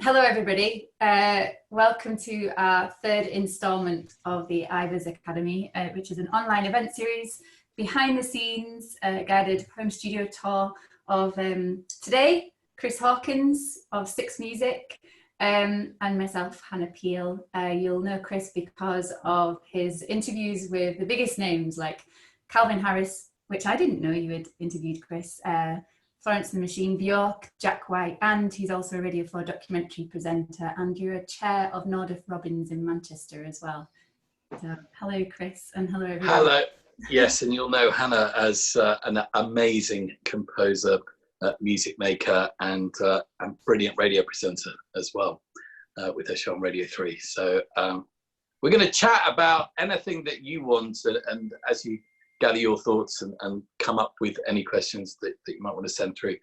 Hello, everybody. Welcome to our third instalment of the Ivors Academy, which is an online event series, behind the scenes, guided home studio tour of today, Chris Hawkins of Six Music, and myself, Hannah Peel. You'll know Chris because of his interviews with the biggest names like Calvin Harris, which I didn't know you had interviewed, Chris, Florence the Machine, Bjork, Jack White, and he's also a Radio 4 documentary presenter, and you're a chair of Nordoff Robbins in Manchester as well. So hello, Chris, and hello, everyone. Hello. Yes, and you'll know Hannah as an amazing composer, music maker, and brilliant radio presenter as well, with her show on Radio 3. So we're going to chat about anything that you want, and as you gather your thoughts and come up with any questions that you might want to send through,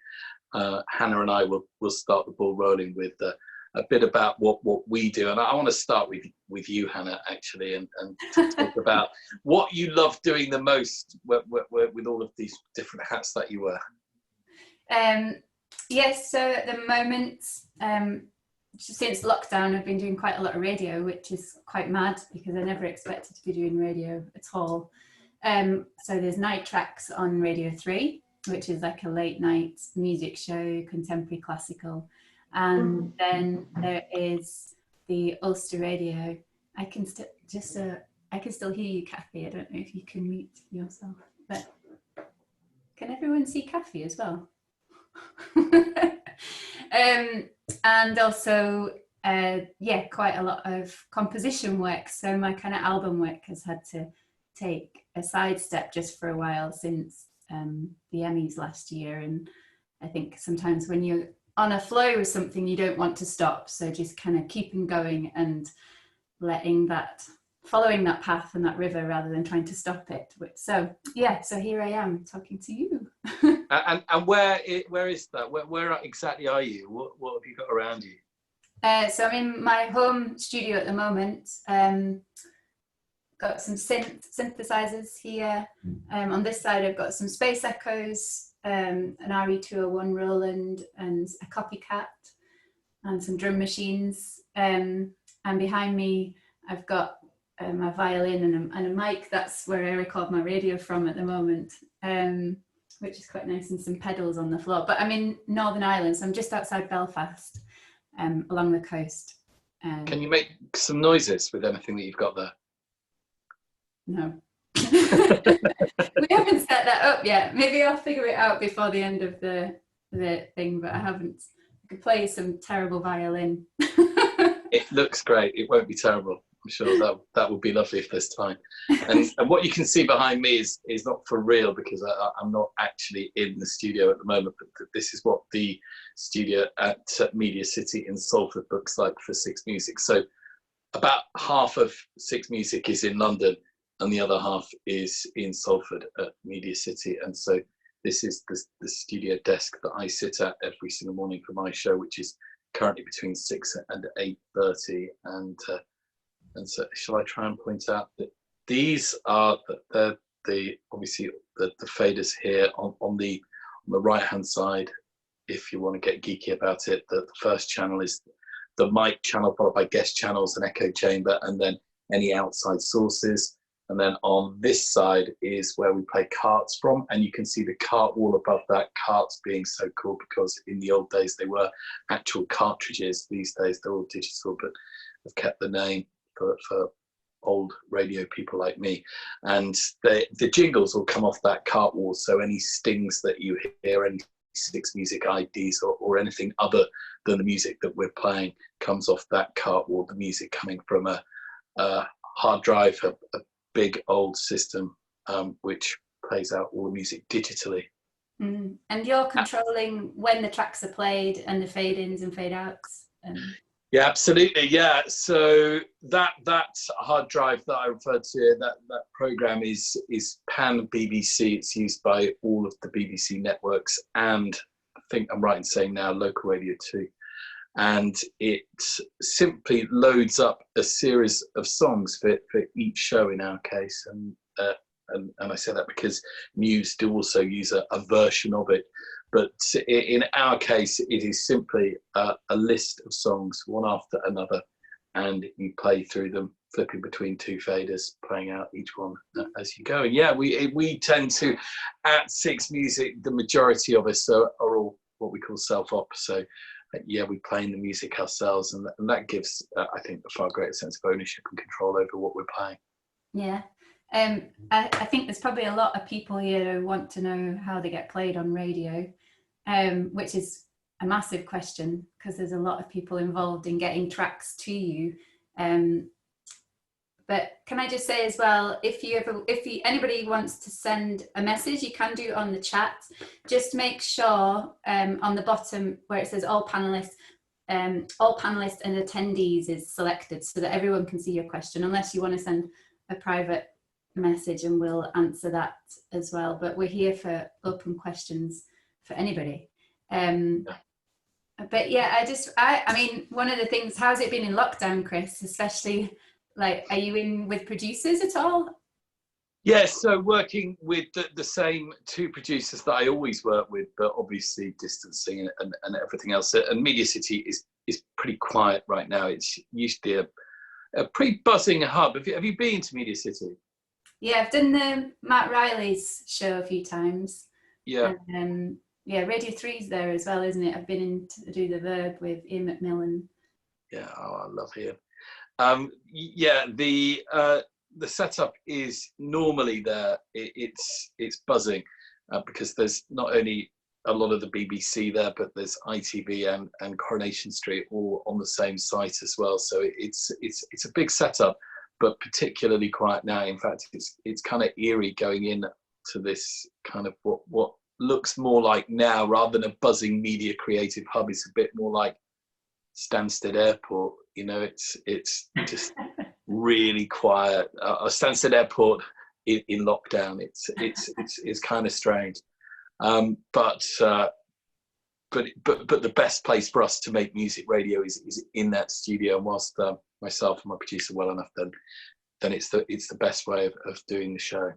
Hannah and I will start the ball rolling with a bit about what we do. And I want to start with you, Hannah, actually, and talk about what you love doing the most with all of these different hats that you wear. Yes, so at the moment, since lockdown, I've been doing quite a lot of radio, which is quite mad because I never expected to be doing radio at all. So there's night tracks on Radio 3, which is like a late night music show, contemporary classical. And then there is the Ulster Radio. I can still hear you, Kathy. I don't know if you can mute yourself, but can everyone see Kathy as well? And also, quite a lot of composition work. So my kind of album work has had to take a sidestep just for a while since the Emmys last year. And I think sometimes when you're on a flow with something, you don't want to stop. So just kind of keeping going and following that path and that river rather than trying to stop it. So here I am talking to you. And where is that? Where exactly are you? What have you got around you? So I'm in my home studio at the moment. Got some synthesizers here. On this side, I've got some Space Echoes, an RE201 Roland, and a Copycat, and some drum machines. And behind me, I've got my violin and a mic. That's where I record my radio from at the moment, which is quite nice, and some pedals on the floor. But I'm in Northern Ireland, so I'm just outside Belfast, along the coast. Can you make some noises with anything that you've got there? No. We haven't set that up yet. Maybe I'll figure it out before the end of the thing, but I haven't. I could play some terrible violin. It looks great. It won't be terrible. I'm sure that would be lovely if there's time. And what you can see behind me is not for real, because I'm not actually in the studio at the moment, but this is what the studio at Media City in Salford looks like for Six Music. So about half of Six Music is in London, and the other half is in Salford at Media City. And so this is the studio desk that I sit at every single morning for my show, which is currently between 6 and 8:30. And so shall I try and point out that these are obviously the faders here on the right hand side. If you want to get geeky about it, the first channel is the mic channel, followed by guest channels and echo chamber, and then any outside sources. And then on this side is where we play carts from, and you can see the cart wall above that. Carts being so cool because in the old days they were actual cartridges. These days they're all digital, but I've kept the name for old radio people like me. And the jingles will come off that cart wall, so any stings that you hear, any Six Music IDs or anything other than the music that we're playing comes off that cart wall. The music coming from a hard drive, a big old system, which plays out all the music digitally. And you're controlling when the tracks are played and the fade-ins and fade-outs. Yeah, absolutely. Yeah. So that hard drive that I referred to, that program is pan BBC. It's used by all of the BBC networks, and I think I'm right in saying now local radio too. And it simply loads up a series of songs for each show in our case. And and I say that because Muse do also use a version of it. But in our case, it is simply a list of songs, one after another, and you play through them, flipping between two faders, playing out each one as you go. And yeah, we tend to, at Six Music, the majority of us are all what we call self-op. So yeah, we playing the music ourselves, and that gives, I think, a far greater sense of ownership and control over what we're playing. Yeah. I think there's probably a lot of people here who want to know how they get played on radio, which is a massive question because there's a lot of people involved in getting tracks to you. But can I just say as well, if anybody wants to send a message, you can do it on the chat. Just make sure on the bottom where it says all panelists and attendees is selected so that everyone can see your question, unless you want to send a private message and we'll answer that as well. But we're here for open questions for anybody. But yeah, I mean, one of the things, how's it been in lockdown, Chris? Especially, like, are you in with producers at all? Yes, so working with the same two producers that I always work with, but obviously distancing and everything else. And Media City is pretty quiet right now. It's usually a pretty buzzing hub. Have you been to Media City? Yeah, I've done the Matt Riley's show a few times. Yeah. And, yeah, Radio 3's there as well, isn't it? I've been in to do The Verb with Ian McMillan. Yeah, I love Ian. Yeah, the setup is normally there. It's buzzing because there's not only a lot of the BBC there, but there's ITV and Coronation Street all on the same site as well. So it's a big setup, but particularly quiet now. In fact, it's kind of eerie going in to this kind of what looks more like now, rather than a buzzing media creative hub, it's a bit more like Stansted Airport. You know, it's just really quiet. Stansted Airport in lockdown. It's kind of strange. But the best place for us to make music radio is in that studio. And whilst myself and my producer well enough, then it's the best way of doing the show.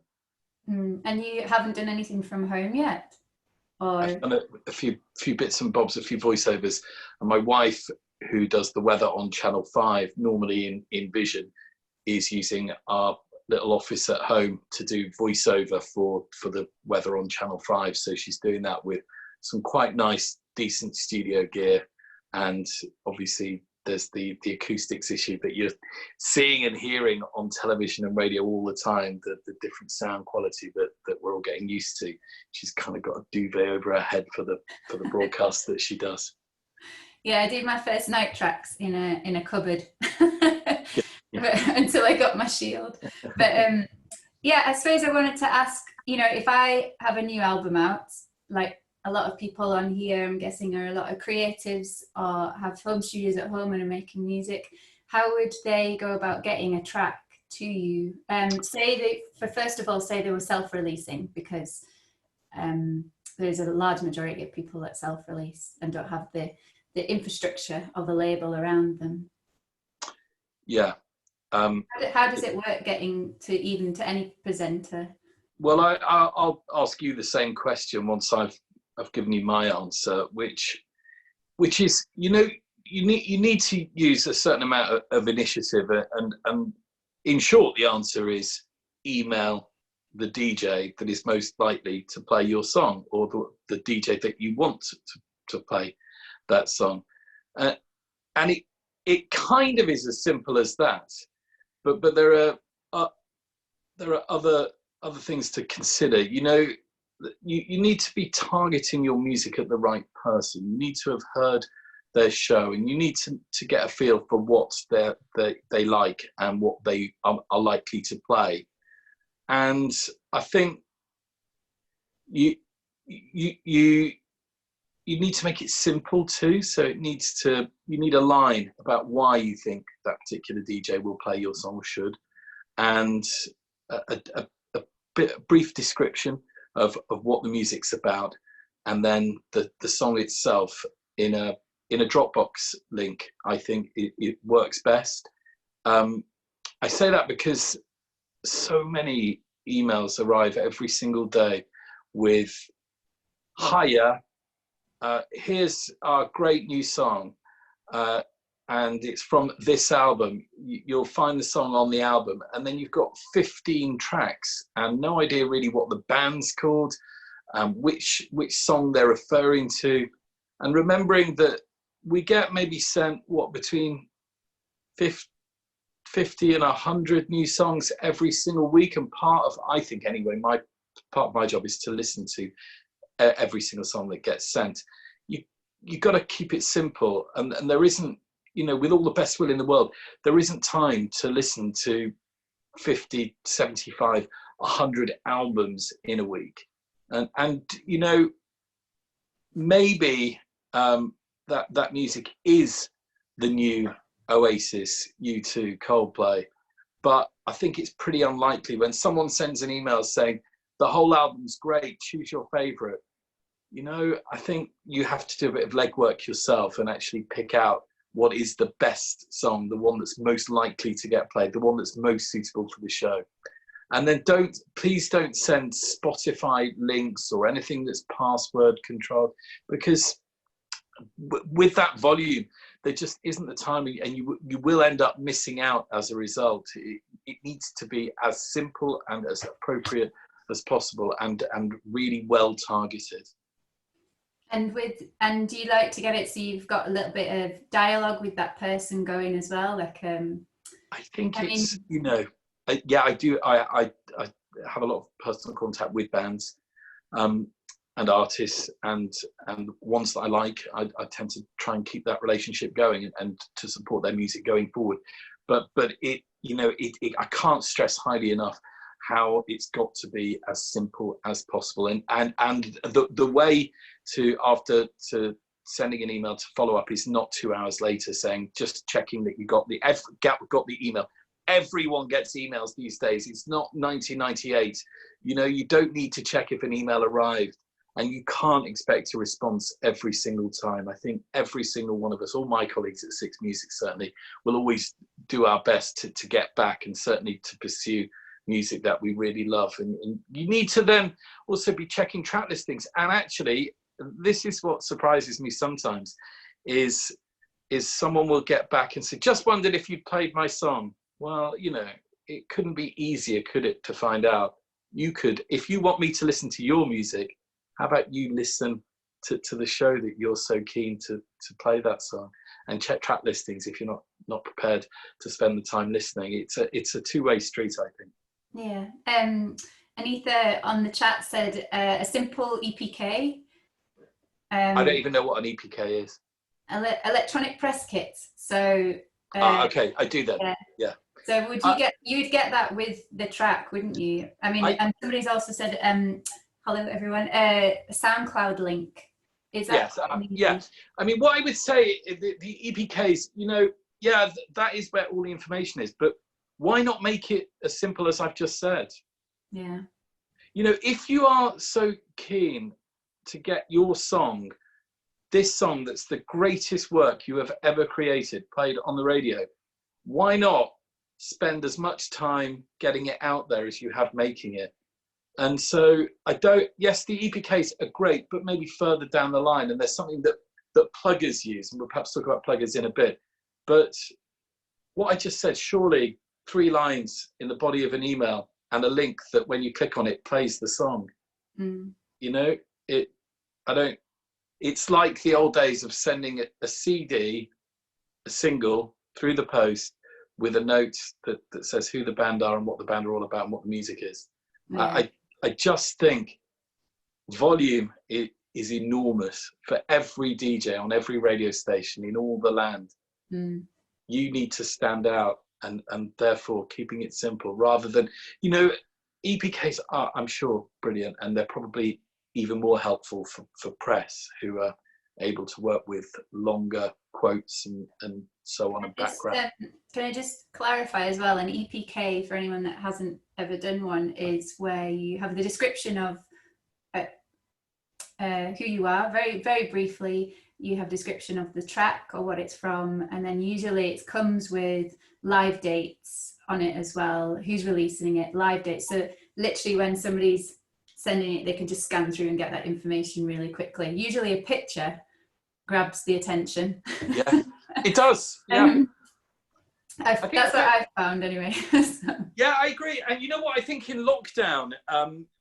And you haven't done anything from home yet? Or... I've done a few bits and bobs, a few voiceovers, and my wife, who does the weather on Channel 5, normally in Vision, is using our little office at home to do voiceover for the weather on Channel 5. So she's doing that with some quite nice, decent studio gear, and obviously there's the acoustics issue that you're seeing and hearing on television and radio all the time, the different sound quality that we're all getting used to. She's kind of got a duvet over her head for the broadcast that she does. Yeah, I did my first night tracks in a cupboard until I got my shield. But yeah, I suppose I wanted to ask, you know, if I have a new album out, like a lot of people on here, I'm guessing, are a lot of creatives or have home studios at home and are making music. How would they go about getting a track to you? First of all, say they were self-releasing, because there's a large majority of people that self-release and don't have the infrastructure of a label around them. Yeah. How does it work getting to any presenter? Well, I'll ask you the same question once I've given you my answer, which is, you know, you need to use a certain amount of initiative, and in short, the answer is email the DJ that is most likely to play your song, or the DJ that you want to play that song, and it kind of is as simple as that, but there are other things to consider. You know, you need to be targeting your music at the right person. You need to have heard their show, and you need to get a feel for what they like and what they are likely to play. And I think you need to make it simple too. So you need a line about why you think that particular DJ will play your song, or should, and a brief description of what the music's about, and then the song itself in a Dropbox link. I think it works best. I say that because so many emails arrive every single day with, hiya, here's our great new song, and it's from this album. You'll find the song on the album, and then you've got 15 tracks and no idea really what the band's called, which song they're referring to, and remembering that we get maybe sent between 50 and 100 new songs every single week, and I think anyway, part of my job is to listen to every single song that gets sent. You got to keep it simple, and there isn't, with all the best will in the world, there isn't time to listen to 50, 75, 100 albums in a week, and maybe that music is the new Oasis, U2, Coldplay, but I think it's pretty unlikely when someone sends an email saying the whole album's great, choose your favorite. I think you have to do a bit of legwork yourself and actually pick out what is the best song, the one that's most likely to get played, the one that's most suitable for the show. And then please don't send Spotify links or anything that's password controlled, because with that volume, there just isn't the time, and you will end up missing out as a result. It needs to be as simple and as appropriate as possible, and really well targeted. And do you like to get it so you've got a little bit of dialogue with that person going as well? Like, I think yeah, I do. I have a lot of personal contact with bands and artists, and ones that I like. I tend to try and keep that relationship going and to support their music going forward. But it I can't stress highly enough how it's got to be as simple as possible, and the way after sending an email to follow up is not 2 hours later saying, just checking that you got the email. Everyone gets emails these days. It's not 1998. You don't need to check if an email arrived, and you can't expect a response every single time. I think every single one of us, all my colleagues at Six Music certainly, will always do our best to get back, and certainly to pursue music that we really love. And you need to then also be checking track listings. And actually, this is what surprises me sometimes, is someone will get back and say, just wondered if you'd played my song. Well, it couldn't be easier, could it, to find out? You could, if you want me to listen to your music, how about you listen to the show that you're so keen to play that song, and check track listings if you're not prepared to spend the time listening. It's a two-way street, I think. Yeah. Anita on the chat said a simple EPK. I don't even know what an EPK is. Electronic press kits. So. Okay, I do that. Yeah. So you'd get that with the track, wouldn't you? I mean, and somebody's also said, hello everyone, a SoundCloud link. Is that? Yes. I mean, what I would say, the EPKs, that is where all the information is. But why not make it as simple as I've just said? Yeah. If you are so keen to get your song, this song that's the greatest work you have ever created, played on the radio, why not spend as much time getting it out there as you have making it? And so yes, the EPKs are great, but maybe further down the line, and there's something that pluggers use, and we'll perhaps talk about pluggers in a bit. But what I just said, surely 3 lines in the body of an email and a link that when you click on it plays the song. It's like the old days of sending a CD, a single, through the post with a note that says who the band are and what the band are all about and what the music is. Yeah. I just think volume is enormous for every DJ on every radio station in all the land. You need to stand out, and therefore keeping it simple rather than, EPKs are, I'm sure, brilliant, and they're probably even more helpful for press who are able to work with longer quotes and so on, and background. Can I just clarify as well, an EPK, for anyone that hasn't ever done one, is where you have the description of who you are, very, very briefly. You have description of the track or what it's from, and then usually it comes with live dates on it as well, who's releasing it, live dates. So literally when somebody's sending it, they can just scan through and get that information really quickly. Usually a picture grabs the attention. Yeah, it does. Yeah. That's what I've found anyway. So. Yeah, I agree. And you know what? I think in lockdown,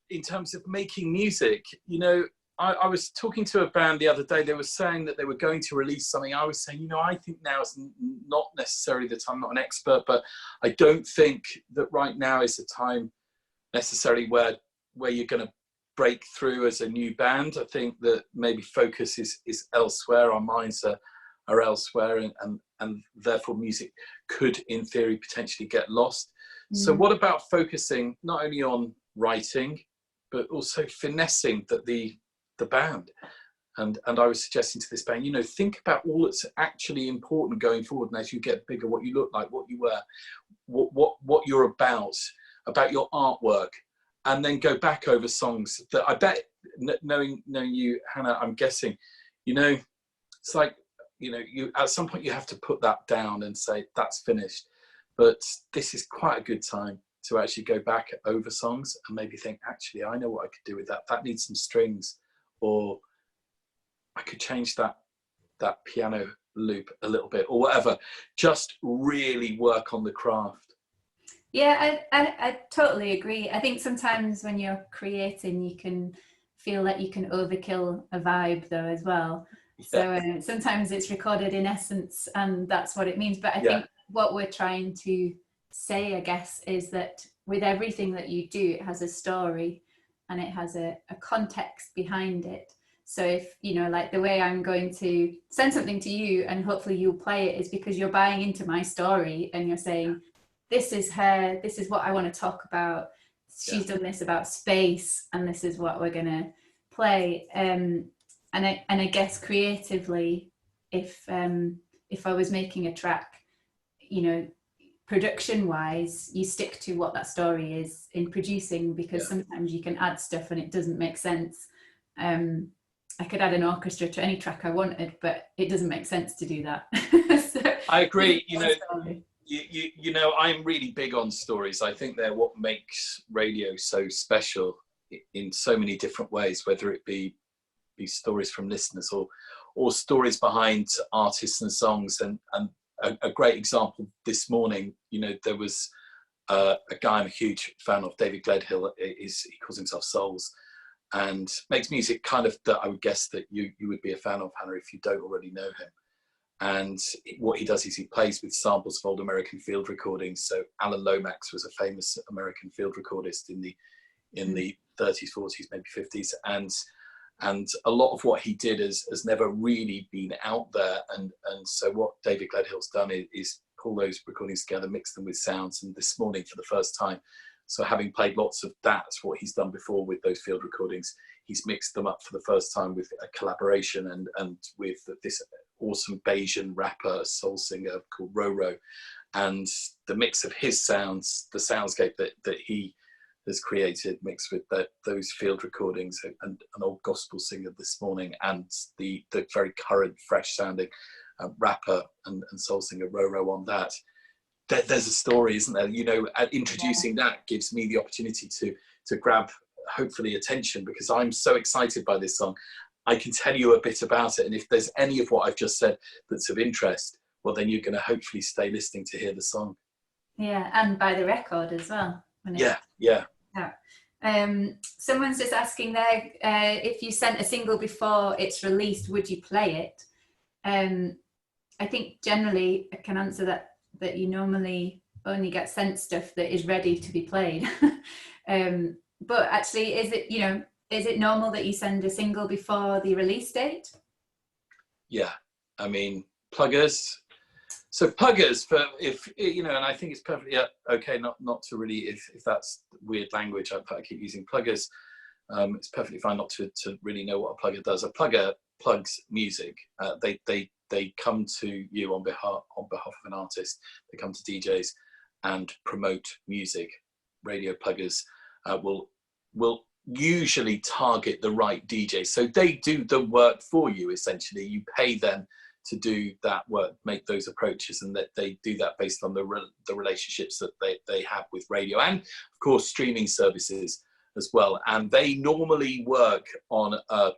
in terms of making music, you know, I was talking to a band the other day. They were saying that they were going to release something. I was saying, you know, I think now is not necessarily the time. I'm not an expert, but I don't think that right now is the time necessarily where you're going to break through as a new band. I think that maybe focus is elsewhere. Our minds are elsewhere, and therefore music could, in theory, potentially get lost. So what about focusing not only on writing, but also finessing the band? And I was suggesting to this band, you know, think about all that's actually important going forward, and as you get bigger, what you look like, what you wear, what you're about your artwork, and then go back over songs that I bet, knowing you, Hannah, I'm guessing, you know, it's like, you know, you at some point you have to put that down and say that's finished. But this is quite a good time to actually go back over songs and maybe think, actually, I know what I could do with that. That needs some strings, or I could change that piano loop a little bit, or whatever. Just really work on the craft. Yeah, I totally agree. I think sometimes when you're creating, you can feel like you can overkill a vibe though as well. So sometimes it's recorded in essence, and that's what it means. But I think what we're trying to say, I guess, is that with everything that you do, it has a story and it has a context behind it. So if, you know, like the way I'm going to send something to you and hopefully you'll play it is because you're buying into my story and you're saying, this is her, this is what I want to talk about. She's done this about space, and this is what we're going to play. And I guess creatively, if I was making a track, you know, production wise, you stick to what that story is in producing, because sometimes you can add stuff and it doesn't make sense. I could add an orchestra to any track I wanted, but it doesn't make sense to do that. So, I agree. You know, you know, I'm really big on stories. I think they're what makes radio so special in so many different ways, whether it be stories from listeners or stories behind artists and songs. And a great example this morning, you know, there was a guy I'm a huge fan of, David Gledhill. He calls himself Souls, and makes music kind of that I would guess that you would be a fan of, Hannah, if you don't already know him. And what he does is he plays with samples of old American field recordings. So Alan Lomax was a famous American field recordist in the 30s, 40s, maybe 50s, and a lot of what he did has never really been out there. And so what David Gledhill's done is pull those recordings together, mix them with sounds. And this morning, for the first time, so having played lots of that's what he's done before with those field recordings, he's mixed them up for the first time with a collaboration and with this awesome Bayesian rapper, soul singer called Roro. And the mix of his sounds, the soundscape that he has created, mixed with those field recordings, and an old gospel singer this morning, and the very current, fresh sounding rapper and soul singer Roro on that. There's a story, isn't there? You know, introducing that gives me the opportunity to grab, hopefully, attention, because I'm so excited by this song. I can tell you a bit about it, and if there's any of what I've just said that's of interest, well, then you're going to hopefully stay listening to hear the song. Yeah, and buy the record as well. Yeah. Someone's just asking there, if you sent a single before it's released, would you play it? I think generally I can answer that you normally only get sent stuff that is ready to be played. But actually, is it normal that you send a single before the release date? Yeah, I mean, pluggers. So pluggers, for if you know, and I think it's perfectly okay not to really, if that's weird language, I keep using pluggers. It's perfectly fine not to really know what a plugger does. A plugger plugs music. They come to you on behalf of an artist. They come to DJs and promote music. Radio pluggers will usually target the right DJ. So they do the work for you, essentially. You pay them to do that work, make those approaches, and that they do that based on the relationships that they have with radio and, of course, streaming services as well. And they normally work on a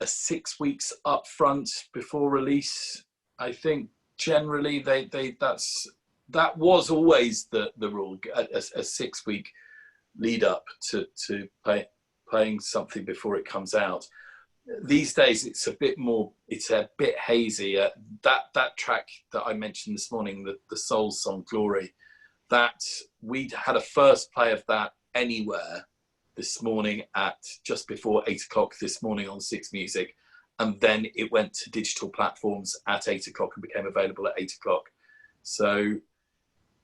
6 weeks up front before release. I think generally that was always the rule, a 6 week lead up to playing something before it comes out. These days it's a bit hazy. That track that I mentioned this morning, the soul song Glory, that we had a first play of that anywhere this morning at just before 8 o'clock this morning on Six Music, and then it went to digital platforms at 8 o'clock and became available at 8 o'clock. So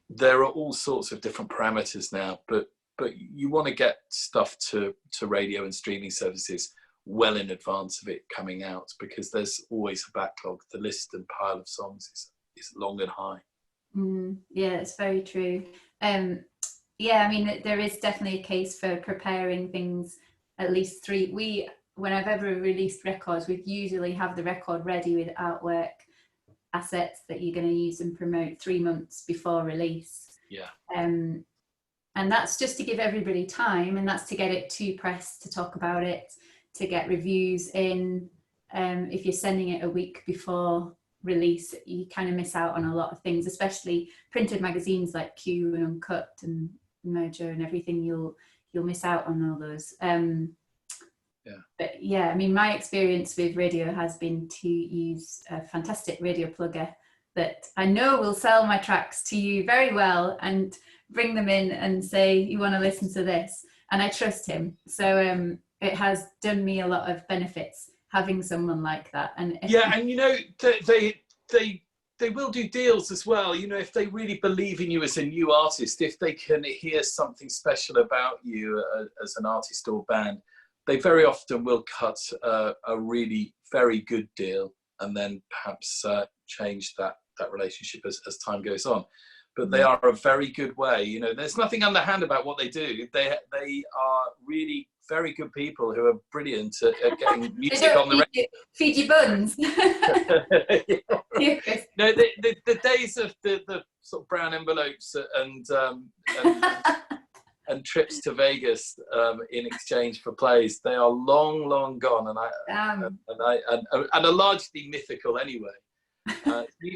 there are all sorts of different parameters now, but you want to get stuff to radio and streaming services well in advance of it coming out, because there's always a backlog. The list and pile of songs is long and high. Yeah, it's very true. Yeah, I mean, there is definitely a case for preparing things at least when I've ever released records, we'd usually have the record ready with artwork, assets that you're going to use and promote 3 months before release. Yeah. And that's just to give everybody time, and that's to get it to press, to talk about it, to get reviews in. If you're sending it a week before release, you kind of miss out on a lot of things, especially printed magazines like Q and Uncut and Merger and everything. You'll miss out on all those. But yeah, I mean, my experience with radio has been to use a fantastic radio plugger that I know will sell my tracks to you very well and bring them in and say, you want to listen to this, and I trust him. So it has done me a lot of benefits having someone like that. And yeah, and you know, they will do deals as well. You know, if they really believe in you as a new artist, if they can hear something special about you as an artist or band, they very often will cut a really very good deal and then perhaps change that relationship as time goes on. But they are a very good way. You know, there's nothing underhand about what they do. They are really very good people who are brilliant at getting music on the radio. Feed you buns. Yeah. No, the days of the sort of brown envelopes and trips to Vegas in exchange for plays, they are long gone, and are largely mythical anyway.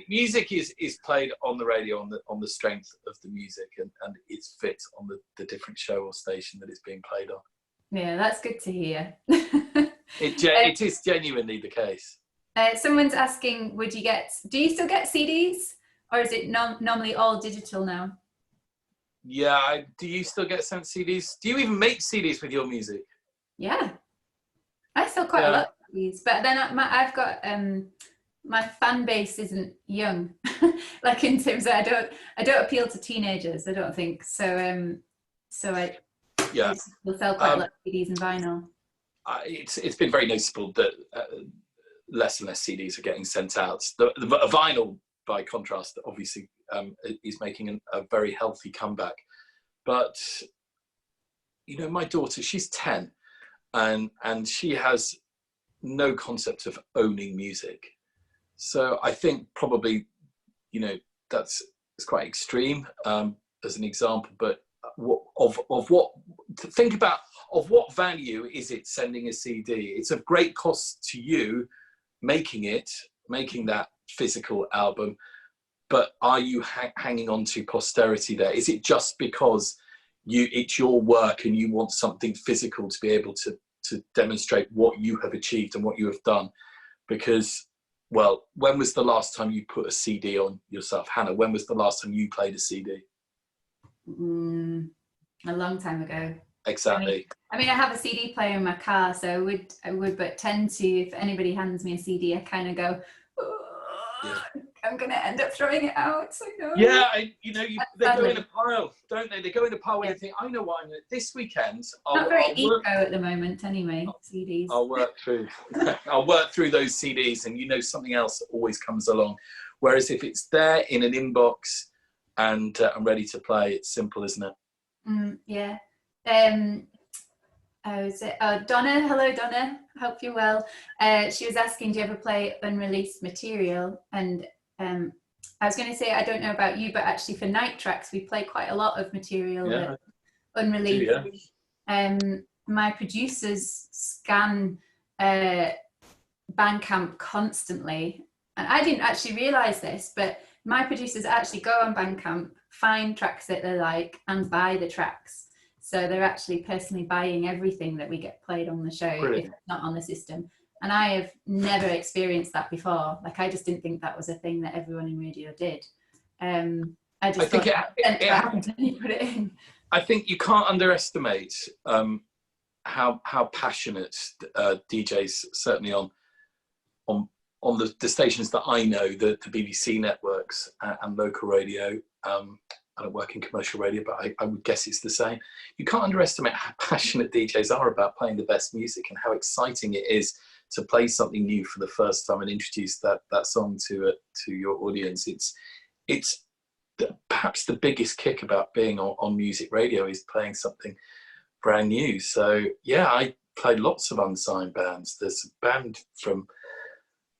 Music is played on the radio on the strength of the music and it's fit on the different show or station that it's being played on. Yeah, that's good to hear. It is genuinely the case. Someone's asking, do you still get CDs, or is it normally all digital now? Yeah, do you still get sent CDs? Do you even make CDs with your music? Yeah, I still quite a lot of these, but then I've got my fan base isn't young, like in terms of I don't appeal to teenagers. I don't think so. We'll sell quite a lot of CDs and vinyl. It's been very noticeable that less and less CDs are getting sent out. The vinyl, by contrast, obviously is making a very healthy comeback. But you know, my daughter, she's 10, and she has no concept of owning music. So I think probably, you know, it's quite extreme as an example, but think about what value is it sending a CD? It's of great cost to you making that physical album, but are you hanging on to posterity there? Is it just because it's your work and you want something physical to be able to demonstrate what you have achieved and what you have done? Because, well, when was the last time you put a CD on yourself? Hannah, when was the last time you played a CD? A long time ago. Exactly. I mean, I have a CD player in my car, so I would, but tend to, if anybody hands me a CD, I kind of go, I'm going to end up throwing it out. So no. Yeah, they go in a pile, don't they? They go in a pile when you think, I know what I'm going to do this weekend. Not very eco at the moment, anyway. CDs. I'll work through those CDs, and you know something else always comes along. Whereas if it's there in an inbox and I'm ready to play, it's simple, isn't it? Yeah. Is it? Oh, Donna. Hello, Donna. Hope you're well. She was asking, do you ever play unreleased material? And I was going to say, I don't know about you, but actually for night tracks, we play quite a lot of material that unreleased. My producers scan Bandcamp constantly, and I didn't actually realize this, but my producers actually go on Bandcamp, find tracks that they like, and buy the tracks. So they're actually personally buying everything that we get played on the show. Brilliant. If it's not on the system. And I have never experienced that before. Like, I just didn't think that was a thing that everyone in radio did. I think it happened. You put it in. I think you can't underestimate how passionate DJs, certainly on the stations that I know, the BBC networks and local radio. I don't work in commercial radio, but I would guess it's the same. You can't underestimate how passionate DJs are about playing the best music and how exciting it is to play something new for the first time and introduce that song to your audience. It's perhaps the biggest kick about being on music radio is playing something brand new. So yeah, I played lots of unsigned bands. There's a band from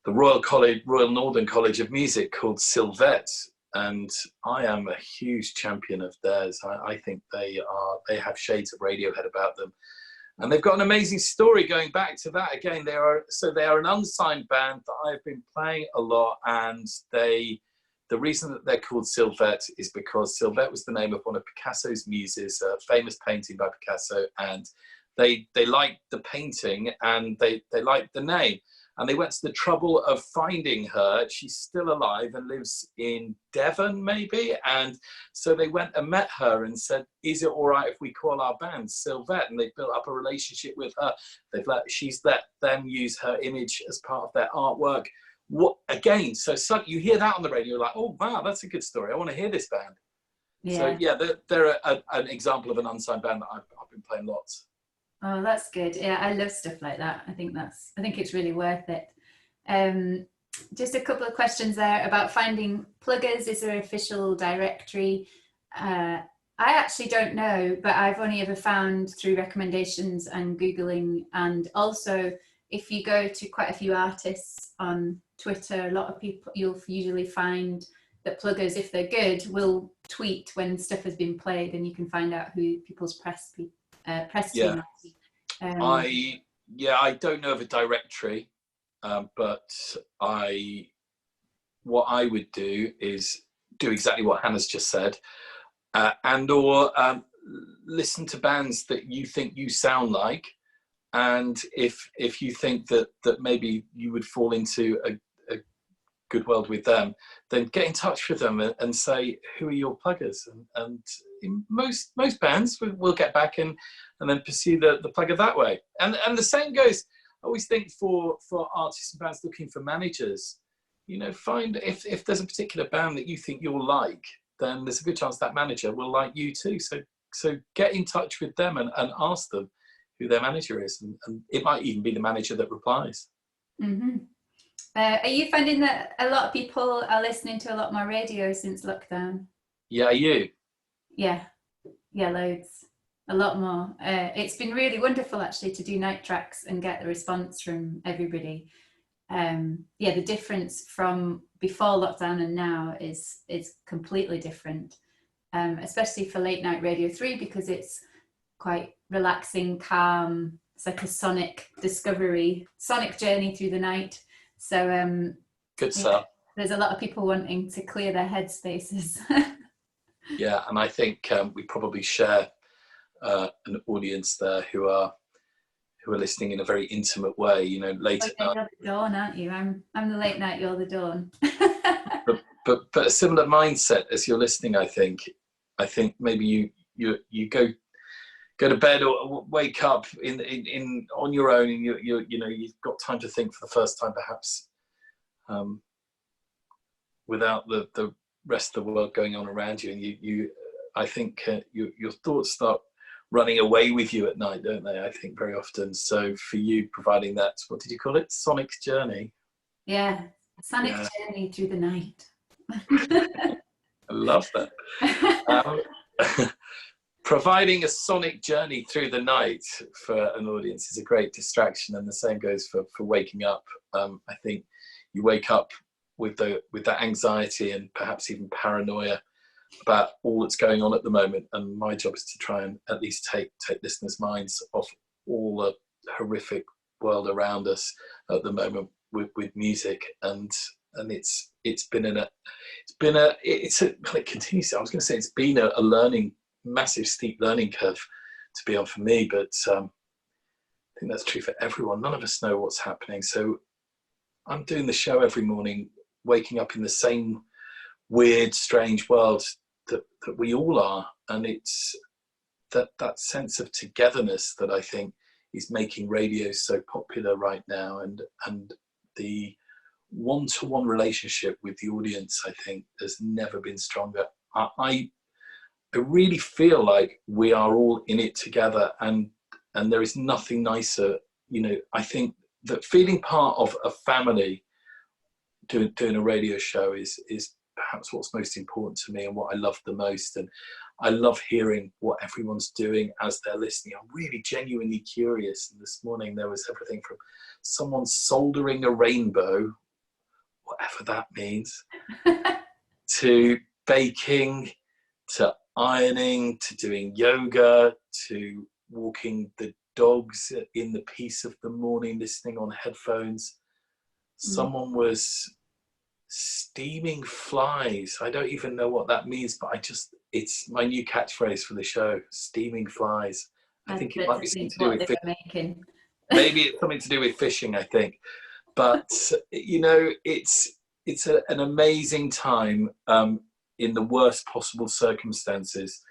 the Royal Northern College of Music called Sylvette, and I am a huge champion of theirs. I think they have shades of Radiohead about them, and they've got an amazing story going back to that. Again, they are an unsigned band that I've been playing a lot, and the reason that they're called Sylvette is because Sylvette was the name of one of Picasso's muses, a famous painting by Picasso, and they liked the painting and they liked the name. And they went to the trouble of finding her. She's still alive and lives in Devon, maybe. And so they went and met her and said, is it all right if we call our band Sylvette? And they built up a relationship with her. She's let them use her image as part of their artwork. Again, so you hear that on the radio, you're like, oh, wow, that's a good story. I want to hear this band. Yeah. So yeah, they're an example of an unsigned band that I've been playing lots. Oh, that's good. Yeah, I love stuff like that. I think it's really worth it. Just a couple of questions there about finding pluggers. Is there an official directory? I actually don't know, but I've only ever found through recommendations and Googling. And also, if you go to quite a few artists on Twitter, a lot of people, you'll usually find that pluggers, if they're good, will tweet when stuff has been played, and you can find out who people's press team. I don't know of a directory, but what I would do is do exactly what Hannah's just said, or listen to bands that you think you sound like, and if you think that maybe you would fall into a good world with them, then get in touch with them and say, who are your pluggers? And in most bands will get back and then pursue the plugger that way. And the same goes, I always think for artists and bands looking for managers, find if there's a particular band that you think you'll like, then there's a good chance that manager will like you too. So get in touch with them and ask them who their manager is, and it might even be the manager that replies. Mm-hmm. Are you finding that a lot of people are listening to a lot more radio since lockdown? Yeah, are you? Yeah, loads. A lot more. It's been really wonderful actually to do night tracks and get the response from everybody. The difference from before lockdown and now is completely different, especially for late night Radio 3, because it's quite relaxing, calm. It's like a sonic journey through the night. So good stuff. There's a lot of people wanting to clear their head spaces. Yeah, and I think we probably share an audience there who are listening in a very intimate way. Late at night. You're the dawn, aren't you? I'm the late night. You're the dawn. but a similar mindset as you're listening. I think maybe you go to bed or wake up in on your own, and you've got time to think for the first time, perhaps, without the rest of the world going on around you, and I think your thoughts start running away with you at night, don't they? I think very often. So for you, providing that, what did you call it? Sonic journey. Yeah, sonic journey through the night. I love that. providing a sonic journey through the night for an audience is a great distraction, and the same goes for waking up. I think you wake up with that anxiety and perhaps even paranoia about all that's going on at the moment, and my job is to try and at least take listeners' minds off all the horrific world around us at the moment with music, and it's been a massive steep learning curve to be on for me, but I think that's true for everyone. None of us know what's happening, so I'm doing the show every morning, waking up in the same weird, strange world that we all are, and it's that sense of togetherness that I think is making radio so popular right now, and the one-to-one relationship with the audience, I think, has never been stronger. I really feel like we are all in it together, and there is nothing nicer. You know, I think that feeling part of a family doing a radio show is perhaps what's most important to me and what I love the most. And I love hearing what everyone's doing as they're listening. I'm really genuinely curious. And this morning there was everything from someone soldering a rainbow, whatever that means, to baking, to ironing, to doing yoga, to walking the dogs in the peace of the morning, listening on headphones. Someone was steaming flies. I don't even know what that means, but it's my new catchphrase for the show, steaming flies. I think it might be something to do with fishing. Maybe it's something to do with fishing, I think. But, you know, it's an amazing time in the worst possible circumstances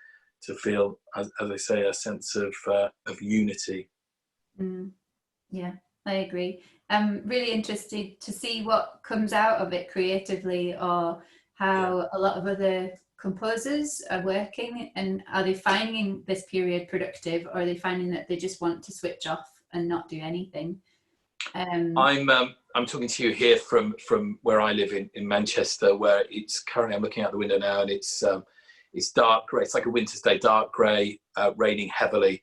to feel, as I say, a sense of unity. Yeah, I agree. I'm really interested to see what comes out of it creatively, or how a lot of other composers are working, and are they finding this period productive, or are they finding that they just want to switch off and not do anything? I'm talking to you here from where I live in Manchester, where it's currently, I'm looking out the window now, and it's dark grey. It's like a winter's day, dark grey, raining heavily.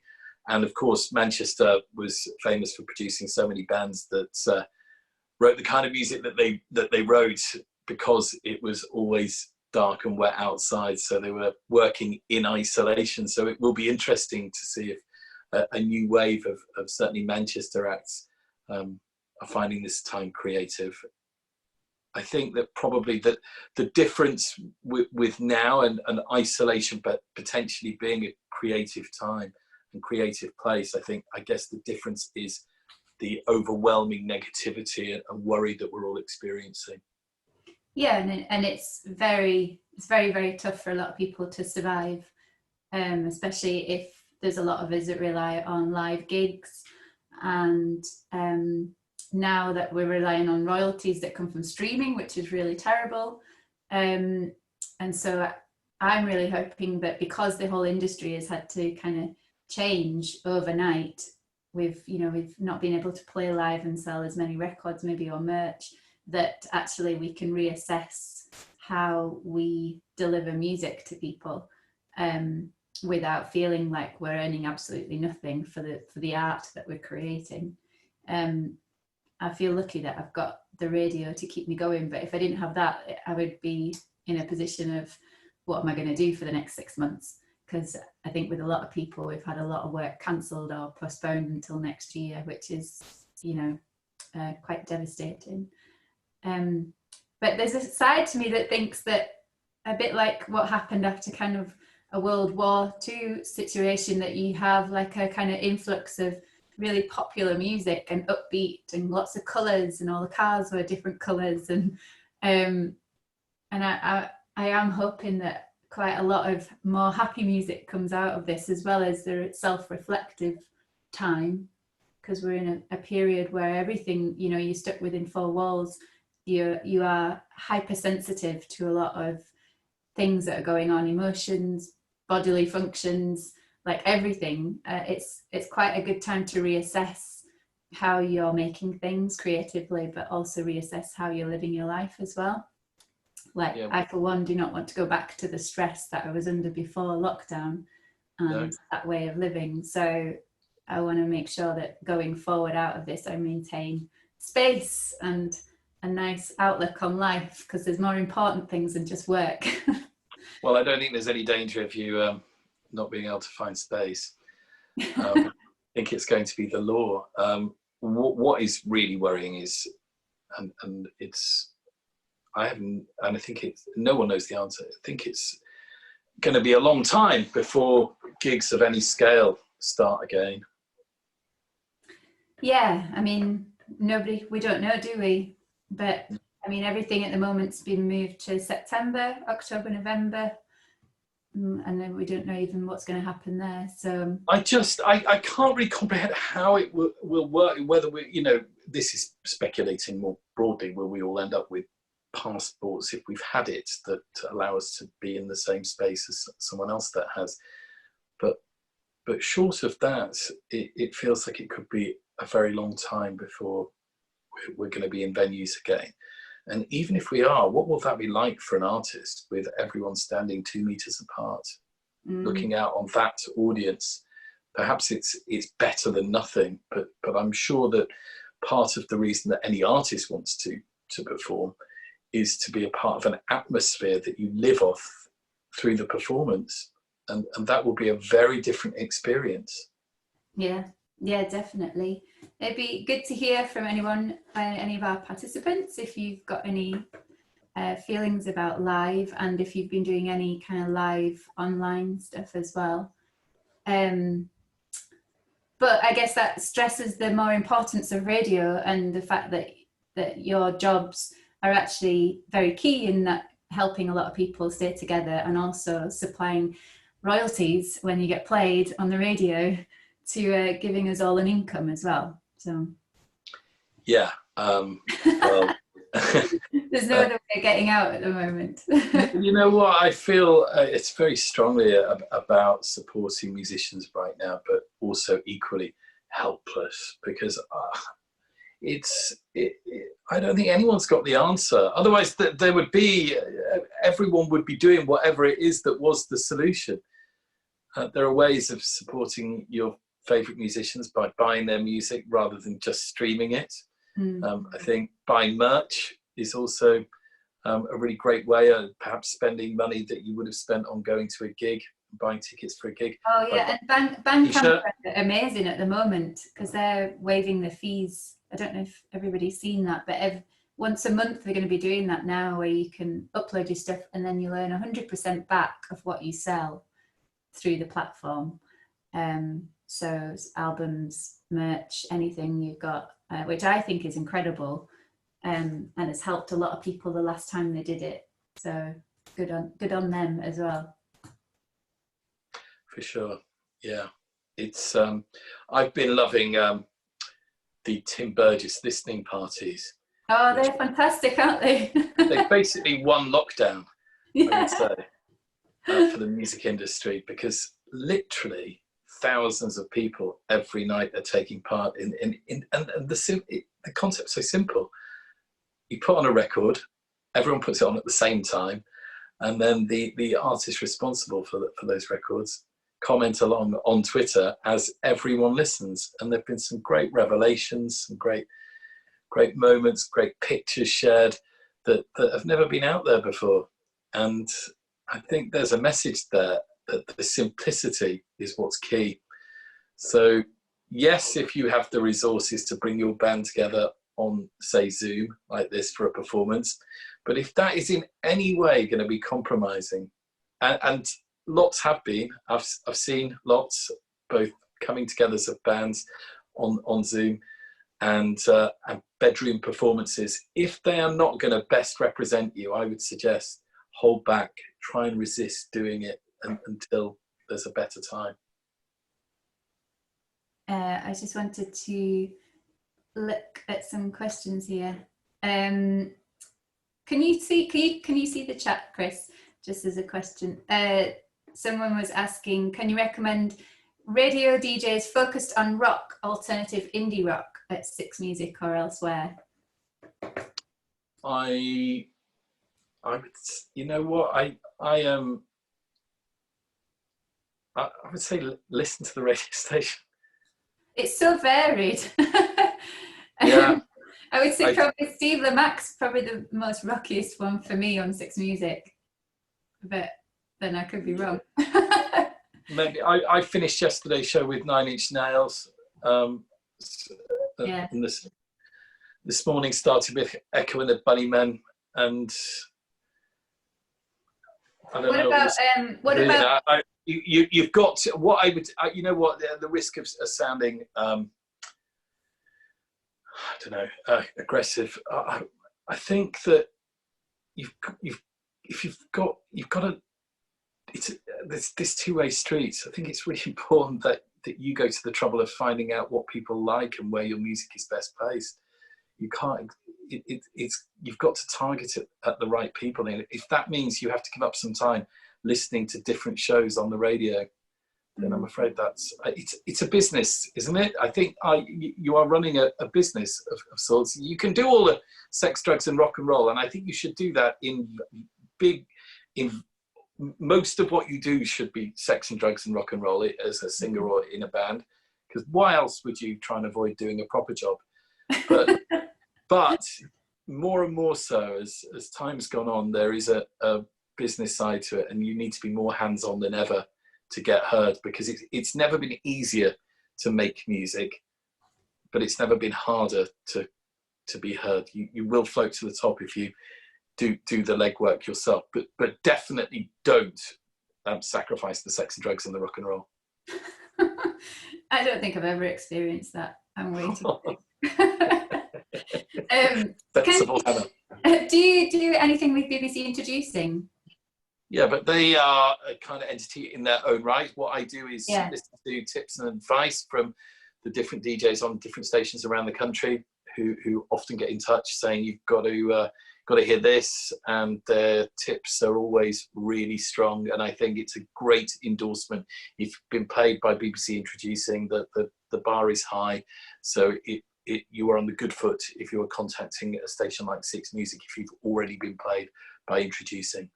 And of course, Manchester was famous for producing so many bands that wrote the kind of music that they wrote because it was always dark and wet outside. So they were working in isolation. So it will be interesting to see if a new wave of certainly Manchester acts are finding this time creative. I think that probably that the difference with now and isolation, but potentially being a creative time and creative place, I guess the difference is the overwhelming negativity and worry that we're all experiencing. Yeah, and it's very, very tough for a lot of people to survive, especially if there's a lot of us that rely on live gigs, and now that we're relying on royalties that come from streaming, which is really terrible. And so I'm really hoping that because the whole industry has had to kind of change overnight, we've not been able to play live and sell as many records maybe or merch, that actually we can reassess how we deliver music to people without feeling like we're earning absolutely nothing for the art that we're creating. I feel lucky that I've got the radio to keep me going, but if I didn't have that, I would be in a position of what am I going to do for the next 6 months? Because I think with a lot of people, we've had a lot of work cancelled or postponed until next year, which is, quite devastating. But there's a side to me that thinks that, a bit like what happened after kind of a World War II situation, that you have like a kind of influx of really popular music and upbeat and lots of colours, and all the cars were different colours, and I am hoping that quite a lot of more happy music comes out of this, as well as the self-reflective time, because we're in a period where everything, you're stuck within four walls. You are hypersensitive to a lot of things that are going on, emotions, bodily functions, like everything. It's quite a good time to reassess how you're making things creatively, but also reassess how you're living your life as well. I, for one, do not want to go back to the stress that I was under before lockdown. and that way of living. So I want to make sure that going forward out of this, I maintain space and a nice outlook on life, because there's more important things than just work. Well, I don't think there's any danger of you not being able to find space. I think it's going to be the law. What is really worrying is, and it's, I think it's, no one knows the answer. I think it's going to be a long time before gigs of any scale start again. Yeah, I mean, we don't know, do we? But I mean, everything at the moment's been moved to September, October, November, and then we don't know even what's going to happen there. So I can't really comprehend how it will work. Whether we, you know, this is speculating more broadly. Will we all end up with passports, if we've had it, that allow us to be in the same space as someone else that has? But short of that, it feels like it could be a very long time before we're going to be in venues again. And even if we are, what will that be like for an artist with everyone standing 2 meters apart, looking out on that audience? Perhaps it's better than nothing, but I'm sure that part of the reason that any artist wants to perform is to be a part of an atmosphere that you live off through the performance. And that will be a very different experience. Yeah, definitely. It'd be good to hear from anyone, any of our participants, if you've got any feelings about live, and if you've been doing any kind of live online stuff as well. But I guess that stresses the more importance of radio, and the fact that your jobs are actually very key in that, helping a lot of people stay together, and also supplying royalties when you get played on the radio, to giving us all an income as well. So yeah, well, there's no other way of getting out at the moment. You know what, I feel it's very strongly about supporting musicians right now, but also equally helpless, because I don't think anyone's got the answer. Otherwise there would be, everyone would be doing whatever it is that was the solution. There are ways of supporting your favourite musicians by buying their music rather than just streaming it. I think buying merch is also a really great way of perhaps spending money that you would have spent on going to a gig, buying tickets for a gig. Oh yeah, and Bandcamp are amazing at the moment, because they're waiving the fees. I don't know if everybody's seen that, but once a month they're going to be doing that now, where you can upload your stuff and then you'll earn 100% back of what you sell through the platform. So albums, merch, anything you've got, which I think is incredible, and has helped a lot of people the last time they did it. So good on them as well. For sure, yeah. It's I've been loving the Tim Burgess listening parties. Oh, they're fantastic, aren't they? They basically won lockdown, yeah. I would say, for the music industry, because literally thousands of people every night are taking part in and the concept's so simple. You put on a record, everyone puts it on at the same time, and then the artist responsible for those records comment along on Twitter as everyone listens. And there've been some great revelations, some great moments, great pictures shared that have never been out there before. And I think there's a message there that the simplicity is what's key. So yes, if you have the resources to bring your band together on, say, Zoom like this for a performance, but if that is in any way going to be compromising, and lots have been, I've seen lots both coming together as bands on Zoom and bedroom performances. If they are not going to best represent you, I would suggest hold back, try and resist doing it until there's a better time. I just wanted to look at some questions here. Can you see the chat, Chris? Just as a question, someone was asking, can you recommend radio DJs focused on rock, alternative, indie rock at Six Music or elsewhere? I would, you know what, I I would say listen to the radio station. It's so varied. Yeah. I would say probably Steve Lomax, probably the most rockiest one for me on Six Music, but then I could be wrong. Maybe I finished yesterday's show with 9 Inch Nails. Yeah. And this morning started with Echo and the Bunnymen, and I don't know. What about? You've got to, what I would, you know what, the risk of sounding, I don't know, aggressive. I think that you've got to. It's this two-way street. I think it's really important that you go to the trouble of finding out what people like and where your music is best placed. You can't. You've got to target it at the right people. And if that means you have to give up some time listening to different shows on the radio, then I'm afraid it's a business, isn't it? I think you are running a business of sorts. You can do all the sex, drugs, and rock and roll, and I think you should do that in most of what you do should be sex and drugs and rock and roll as a singer or in a band, because why else would you try and avoid doing a proper job? But more and more so as time's gone on, there is a business side to it, and you need to be more hands-on than ever to get heard, because it's never been easier to make music, but it's never been harder to be heard. You will float to the top if you do the legwork yourself, but definitely don't sacrifice the sex and drugs and the rock and roll. I don't think I've ever experienced that. I'm waiting. Do you do anything with BBC Introducing? Yeah, but they are a kind of entity in their own right. What I do is listen to tips and advice from the different DJs on different stations around the country who often get in touch saying you've got to hear this, and their tips are always really strong. And I think it's a great endorsement. You've been paid by BBC Introducing, the bar is high, so you are on the good foot if you are contacting a station like Six Music if you've already been paid by Introducing.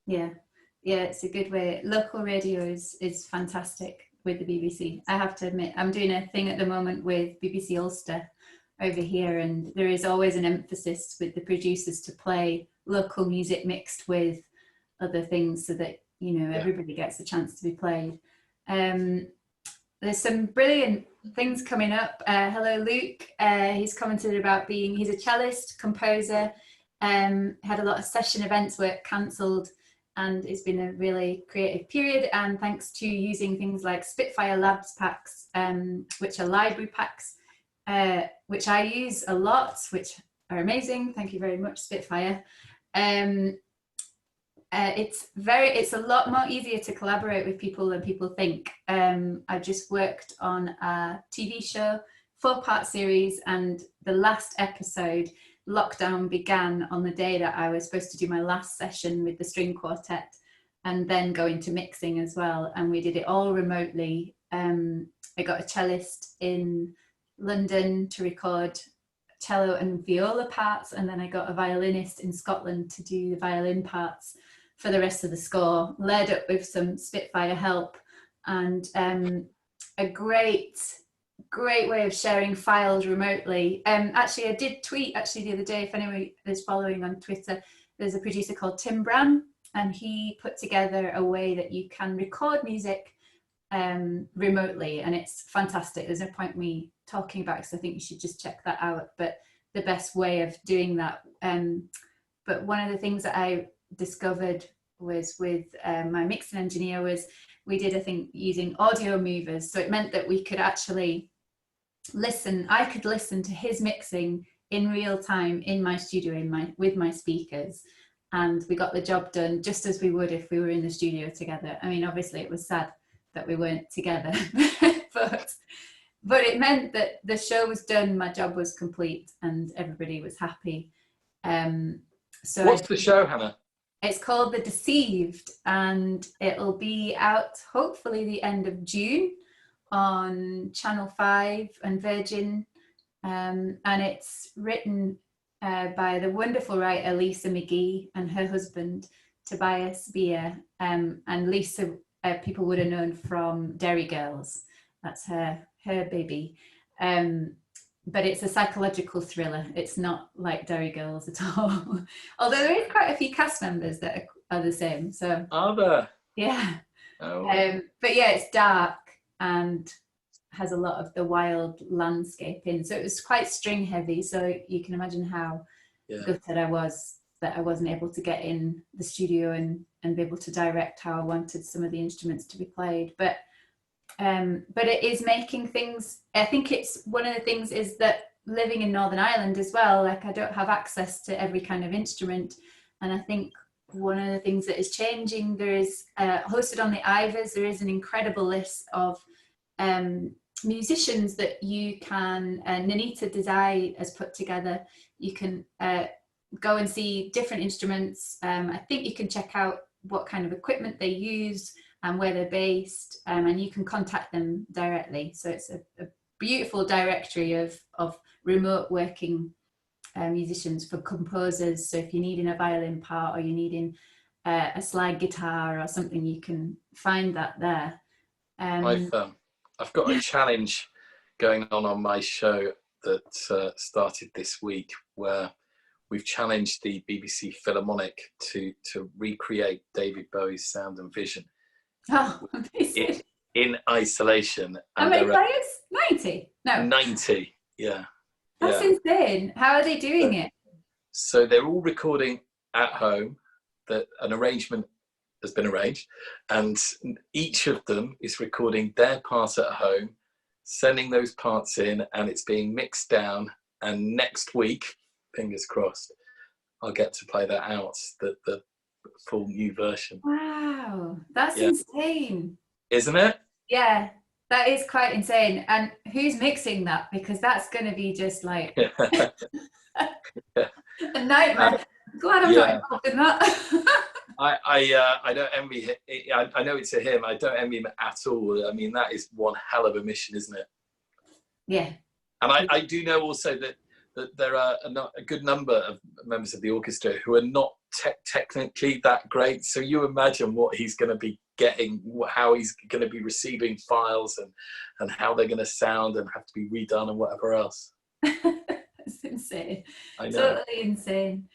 Yeah, it's a good way. Local radio is fantastic with the BBC. I have to admit, I'm doing a thing at the moment with BBC Ulster over here, and there is always an emphasis with the producers to play local music mixed with other things so that, everybody gets a chance to be played. There's some brilliant things coming up. Hello, Luke. He's commented about he's a cellist, composer, had a lot of session events work cancelled, and it's been a really creative period. And thanks to using things like Spitfire Labs packs, which are library packs, which I use a lot, which are amazing. Thank you very much, Spitfire. It's a lot more easier to collaborate with people than people think. I just worked on a TV show, 4-part series, and the last episode, lockdown began on the day that I was supposed to do my last session with the string quartet and then go into mixing as well. And we did it all remotely. I got a cellist in London to record cello and viola parts, and then I got a violinist in Scotland to do the violin parts for the rest of the score, led up with some Spitfire help, and a great way of sharing files remotely. Actually, I did tweet the other day, if anyone is following on Twitter, there's a producer called Tim Bran, and he put together a way that you can record music remotely, and it's fantastic. There's no point me talking about it because I think you should just check that out, but the best way of doing that. But one of the things that I discovered was with my mixing engineer was we did a thing using audio movers, so it meant that we could actually I could listen to his mixing in real time in my studio with my speakers, and we got the job done just as we would if we were in the studio together. I mean, obviously it was sad that we weren't together, but it meant that the show was done, my job was complete, and everybody was happy. So what's the show, Hannah? It's called The Deceived, and it'll be out hopefully the end of June on Channel 5 and Virgin, and it's written by the wonderful writer Lisa McGee and her husband Tobias Beer, and Lisa people would have known from Derry Girls. That's her baby. But it's a psychological thriller. It's not like Derry Girls at all. Although there is quite a few cast members that are the same. So are there? Yeah. Oh. But yeah, it's dark and has a lot of the wild landscape in. So it was quite string heavy. So you can imagine how gutted I was that I wasn't able to get in the studio and be able to direct how I wanted some of the instruments to be played. But it is making things, I think it's one of the things is that living in Northern Ireland as well, like I don't have access to every kind of instrument. And I think one of the things that is changing, there is hosted on the Ivors, there is an incredible list of musicians that you can, Nanita Desai has put together. You can go and see different instruments. I think you can check out what kind of equipment they use and where they're based, and you can contact them directly. So it's a beautiful directory of remote working musicians for composers. So if you're needing a violin part or you're needing a slide guitar or something, you can find that there. I've got a challenge going on my show that started this week, where we've challenged the BBC Philharmonic to recreate David Bowie's sound and vision. Oh, amazing. In isolation. How many players? 90? No. 90, yeah. That's insane. How are they doing it? So they're all recording at home. An arrangement has been arranged, and each of them is recording their part at home, sending those parts in, and it's being mixed down. And next week, fingers crossed, I'll get to play that out, the full new version. Wow, that's insane. Isn't it? Yeah, that is quite insane. And who's mixing that? Because that's going to be just like a nightmare. Glad I'm not involved in that. I don't envy him. I know it's a him. I don't envy him at all. I mean, that is one hell of a mission, isn't it? Yeah. And I do know also that there are a good number of members of the orchestra who are not technically that great. So you imagine what he's going to be getting, how he's going to be receiving files, and how they're going to sound and have to be redone and whatever else. That's insane. I know. Totally insane.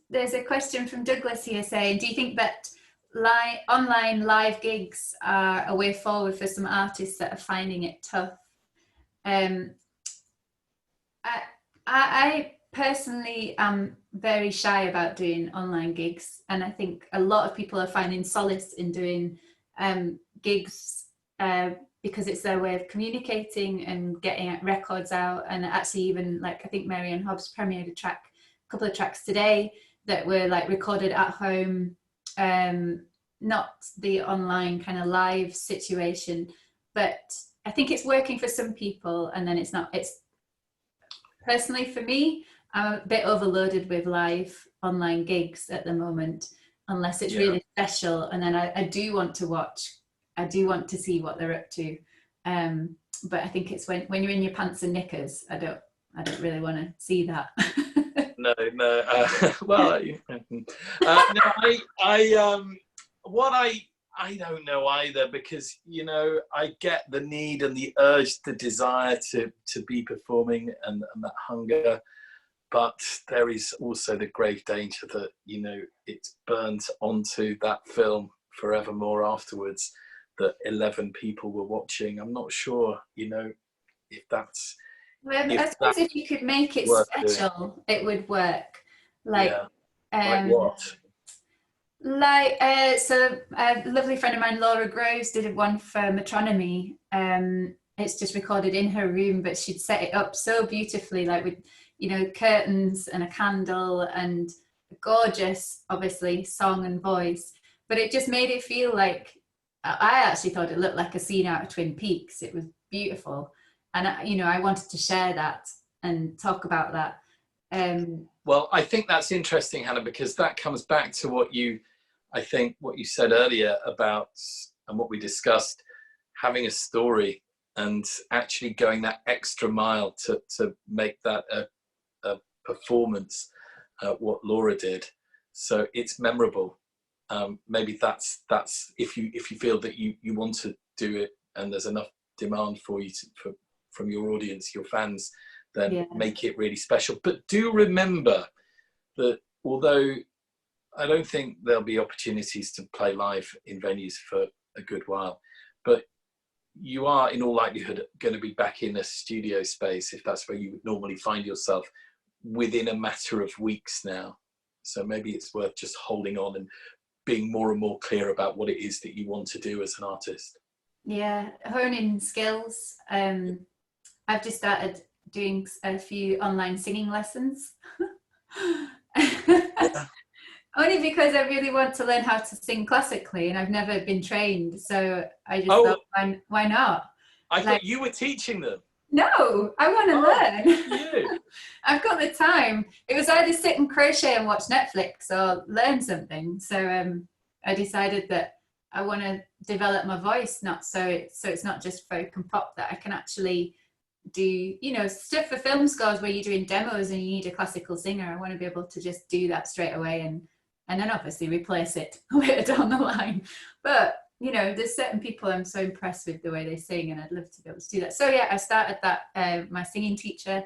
There's a question from Douglas here saying, do you think that online live gigs are a way forward for some artists that are finding it tough? I personally am very shy about doing online gigs, and I think a lot of people are finding solace in doing gigs because it's their way of communicating and getting records out. And actually, even like I think Marianne Hobbs premiered a couple of tracks today that were like recorded at home, not the online kind of live situation. But I think it's working for some people, and then it's not. It's personally for me, I'm a bit overloaded with live online gigs at the moment, unless it's really special. And then I do want to watch. I do want to see what they're up to. But I think it's when you're in your pants and knickers, I don't really want to see that. No. Well, I don't know either, because I get the need and the urge, the desire to be performing and that hunger, but there is also the grave danger that it's burnt onto that film forevermore afterwards, that 11 people were watching. I'm not sure if that's I suppose if you could make it special, it would work. Like what? So a lovely friend of mine, Laura Groves, did one for Metronomy. It's just recorded in her room, but she'd set it up so beautifully, like with curtains and a candle and a gorgeous, obviously, song and voice. But it just made it feel like, I actually thought it looked like a scene out of Twin Peaks. It was beautiful, and I wanted to share that and talk about that. Well, I think that's interesting, Hannah, because that comes back to what you said earlier about, and what we discussed, having a story and actually going that extra mile to make that a performance, what Laura did. So it's memorable. maybe that's if you feel that you want to do it and there's enough demand for you from your audience, your fans, then make it really special. But do remember that although I don't think there'll be opportunities to play live in venues for a good while, but you are in all likelihood going to be back in a studio space, if that's where you would normally find yourself, within a matter of weeks now. So maybe it's worth just holding on and being more and more clear about what it is that you want to do as an artist. Yeah, honing skills. I've just started doing a few online singing lessons. Only because I really want to learn how to sing classically, and I've never been trained, so I just thought, why not? I thought you were teaching them. No, I want to learn. I've got the time. It was either sit and crochet and watch Netflix or learn something. So I decided that I want to develop my voice, so it's not just folk and pop, that I can actually do, stuff for film scores where you're doing demos and you need a classical singer. I want to be able to just do that straight away and then obviously replace it later down the line. But there's certain people I'm so impressed with the way they sing, and I'd love to be able to do that. So yeah, I started that. My singing teacher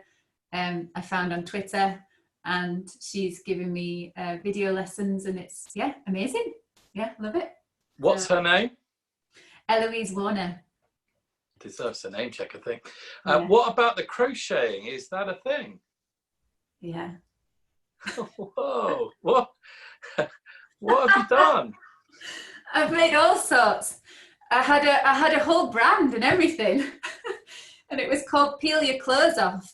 I found on Twitter, and she's giving me video lessons, and it's amazing. Yeah, love it. What's her name? Eloise Warner. Deserves a name check, I think. What about the crocheting? Is that a thing? Yeah. Whoa! What have you done? I've made all sorts. I had a whole brand and everything, and it was called Peel Your Clothes Off.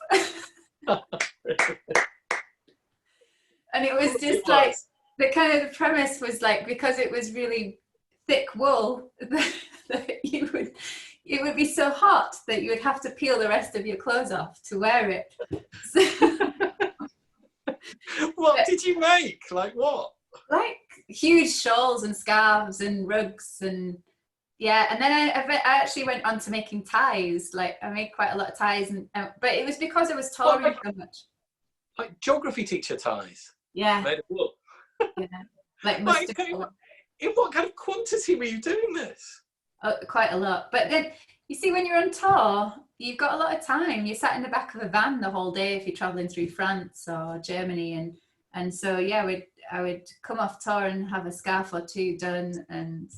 And it was just like the premise was like, because it was really thick wool, that it would be so hot that you would have to peel the rest of your clothes off to wear it. What did you make? Like what? Like huge shawls and scarves and rugs and and then I actually went on to making ties. Like I made quite a lot of ties, and but it was because I was touring so much. Like geography teacher ties. Yeah. Made of wool. Yeah. Like in what kind of quantity were you doing this? Quite a lot. But then you see, when you're on tour, you've got a lot of time. You're sat in the back of a van the whole day if you're traveling through France or Germany, and so I would come off tour and have a scarf or two done, and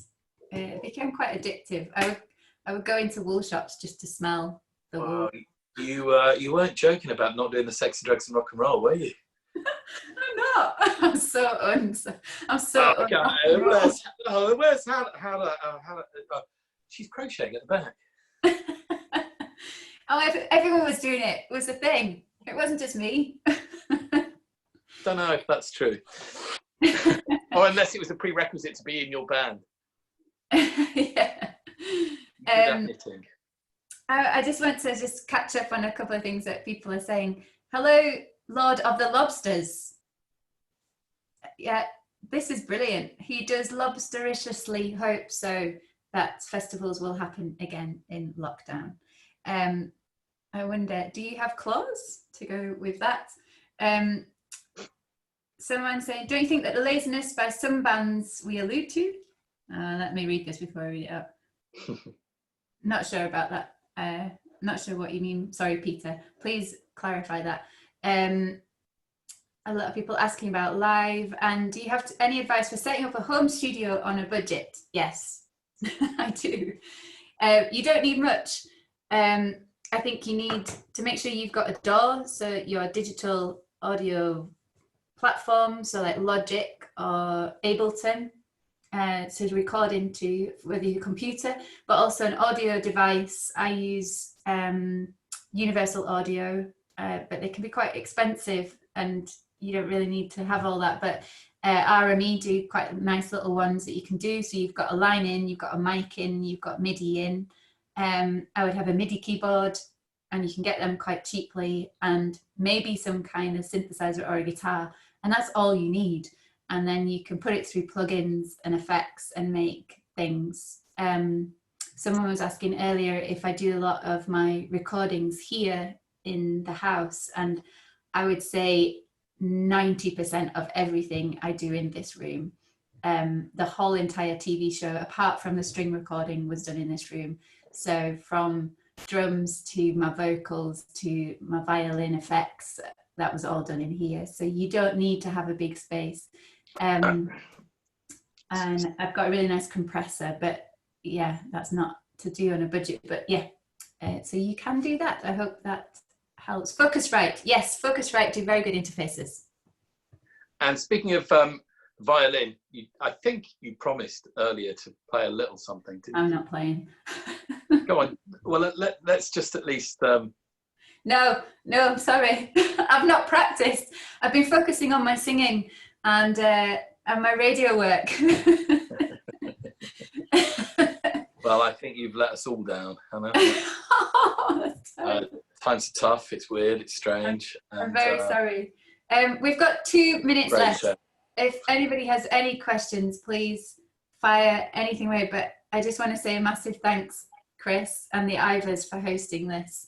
it became quite addictive. I would go into wool shops just to smell the wool. You weren't joking about not doing the sexy drugs and rock and roll, were you? I'm not. I'm so Where's Hannah? She's crocheting at the back. Everyone was doing it. It was a thing. It wasn't just me. Don't know if that's true. Or unless it was a prerequisite to be in your band. Yeah. I just want to catch up on a couple of things that people are saying. Hello, Lord of the Lobsters. Yeah, this is brilliant. He does lobstericiously hope so that festivals will happen again in lockdown. I wonder, do you have claws to go with that? Someone saying, don't you think that the laziness by some bands we allude to? Let me read this before I read it up. Not sure about that. Not sure what you mean. Sorry, Peter. Please clarify that. A lot of people asking about live. And do you have any advice for setting up a home studio on a budget? Yes, I do. You don't need much. I think you need to make sure you've got a DAW, so your digital audio platform, so like Logic or Ableton, to record into, whether your computer, but also an audio device. I use Universal Audio, but they can be quite expensive, and you don't really need to have all that. But RME do quite nice little ones that you can do. So you've got a line in, you've got a mic in, you've got MIDI in. I would have a MIDI keyboard, and you can get them quite cheaply, and maybe some kind of synthesizer or a guitar, and that's all you need. And then you can put it through plugins and effects and make things. Someone was asking earlier if I do a lot of my recordings here in the house, and I would say 90% of everything I do in this room. the whole entire TV show, apart from the string recording, was done in this room. So from drums to my vocals to my violin effects, that was all done in here. So you don't need to have a big space. And I've got a really nice compressor, but yeah, that's not to do on a budget, but yeah. So you can do that. I hope that helps. Focusrite, yes, Focusrite do very good interfaces. And speaking of violin, I think you promised earlier to play a little something. I'm not playing. Go on. Well, let's just at least... No, sorry. I've not practiced. I've been focusing on my singing and my radio work. Well, I think you've let us all down, Hannah. Oh, times are tough, it's weird, it's strange. I'm very sorry. We've got 2 minutes left. Show. If anybody has any questions, please fire anything away. But I just want to say a massive thanks, Chris and the Ivors, for hosting this.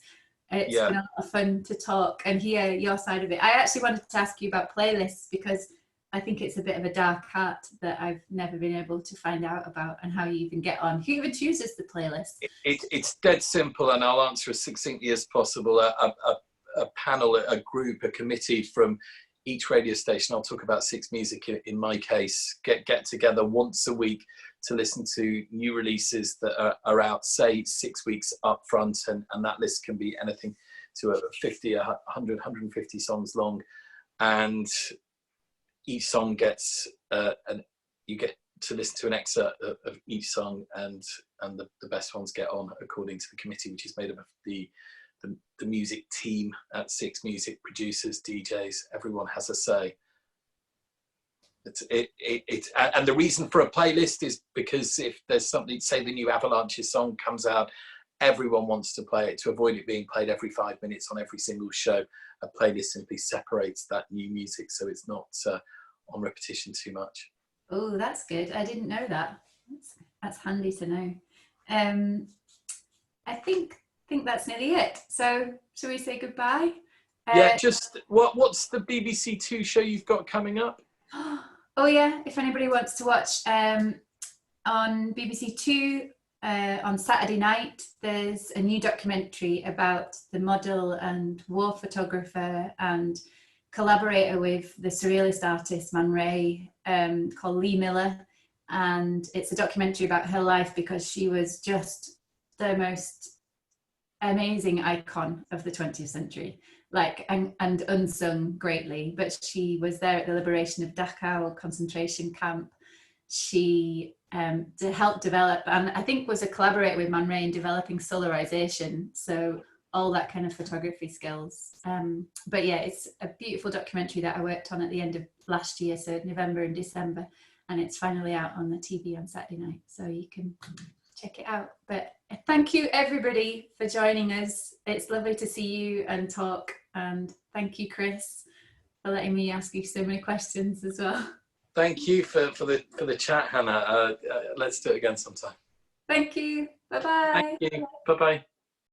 It's been a lot of fun to talk and hear your side of it. I actually wanted to ask you about playlists because I think it's a bit of a dark art that I've never been able to find out about, and how you even get on. Who even chooses the playlist? It's dead simple, and I'll answer as succinctly as possible. A panel, a group, a committee from each radio station, I'll talk about 6 Music in my case, get together once a week to listen to new releases that are out, say 6 weeks up front, and that list can be anything to 50, 100, 150 songs long, and each song gets you get to listen to an excerpt of each song, and the best ones get on according to the committee, which is made up of the music team at 6 Music, producers, DJs. Everyone has a say. And the reason for a playlist is because if there's something, say the new Avalanche's song comes out, everyone wants to play it. To avoid it being played every 5 minutes on every single show, a playlist simply separates that new music so it's not on repetition too much. Oh, that's good. I didn't know that. That's handy to know. I think that's nearly it. So shall we say goodbye? Yeah, just what's the BBC Two show you've got coming up? Oh yeah, if anybody wants to watch on BBC Two on Saturday night, there's a new documentary about the model and war photographer and collaborator with the surrealist artist Man Ray, called Lee Miller, and it's a documentary about her life because she was just the most amazing icon of the 20th century, like and unsung greatly, but she was there at the liberation of Dachau concentration camp. She helped develop, and I think was a collaborator with Man Ray in developing solarization, so all that kind of photography skills. But yeah, it's a beautiful documentary that I worked on at the end of last year, so November and December, and it's finally out on the TV on Saturday night, so you can check it out. But thank you everybody for joining us. It's lovely to see you and talk, and thank you, Chris, for letting me ask you so many questions as well. Thank you for the chat, Hannah. Let's do it again sometime. Thank you. Bye bye. Thank you. Bye bye.